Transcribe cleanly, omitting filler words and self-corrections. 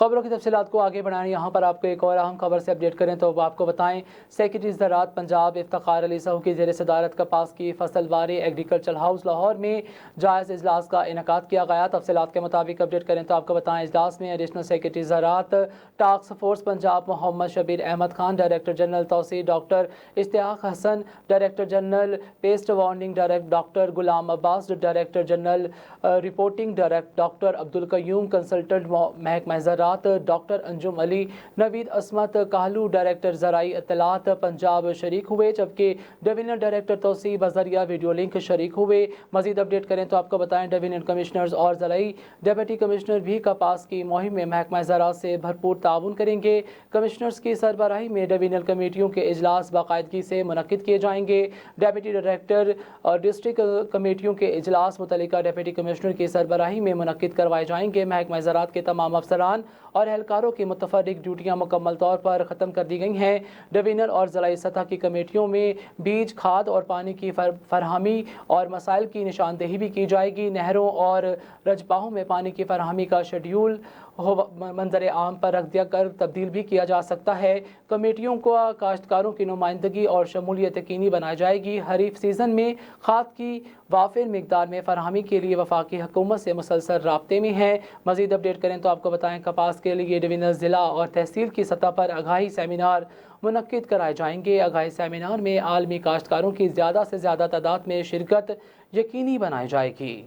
خبروں کی تفصیلات کو آگے بڑھائیں، یہاں پر آپ کو ایک اور اہم خبر سے اپڈیٹ کریں تو آپ کو بتائیں سیکرٹری زراعت پنجاب افتخار علی سہو کی زیر صدارت کپاس کی فصل واری ایگریکلچر ہاؤس لاہور میں جائز اجلاس کا انعقاد کیا گیا۔ تفصیلات کے مطابق اپڈیٹ کریں تو آپ کو بتائیں اجلاس میں ایڈیشنل سیکرٹری زراعت task force Punjab Muhammad Shabbir Ahmed Khan, director general توسیع doctor Ishtiaq Hassan, director general pest warning doctor Ghulam Abbas, director general reporting doctor Abdul Qayyum, consultant محکمہ زراعت ڈاکٹر انجم علی، نوید عصمت کاہلو، ڈائریکٹر زرعی اطلاعات پنجاب شریک ہوئے، جبکہ ڈویژنل ڈائریکٹر توسیع بذریعہ ویڈیو لنک شریک ہوئے۔ مزید اپڈیٹ کریں تو آپ کو بتائیں ڈویژنل کمشنرز اور زرعی ڈپٹی کمشنر بھی کپاس کی مہم میں محکمہ زراعت سے بھرپور تعاون کریں گے۔ کمشنرز کی سربراہی میں ڈویژنل کمیٹیوں کے اجلاس باقاعدگی سے منعقد کیے جائیں گے۔ ڈپٹی ڈائریکٹر اور ڈسٹرکٹ کمیٹیوں کے اجلاس متعلقہ ڈپٹی کمشنر کی سربراہی میں منعقد کروائے جائیں گے۔ محکمہ زراعت کے تمام افسران اور اہلکاروں کی متفرق ڈیوٹیاں مکمل طور پر ختم کر دی گئی ہیں۔ ڈویژنل اور ضلعی سطح کی کمیٹیوں میں بیج، کھاد اور پانی کی فراہمی اور مسائل کی نشاندہی بھی کی جائے گی۔ نہروں اور رجباہوں میں پانی کی فراہمی کا شیڈیول منظر عام پر رکھ دیا کر تبدیل بھی کیا جا سکتا ہے۔ کمیٹیوں کو کاشتکاروں کی نمائندگی اور شمولیت یقینی بنائی جائے گی۔ خریف سیزن میں کھاد کی وافر مقدار میں فراہمی کے لیے وفاقی حکومت سے مسلسل رابطے میں ہے۔ مزید اپڈیٹ کریں تو آپ کو بتائیں کپاس کے لیے ڈویژنل، ضلع اور تحصیل کی سطح پر آگاہی سیمینار منعقد کرائے جائیں گے۔ آگاہی سیمینار میں عالمی کاشتکاروں کی زیادہ سے زیادہ تعداد میں شرکت یقینی بنائی جائے گی۔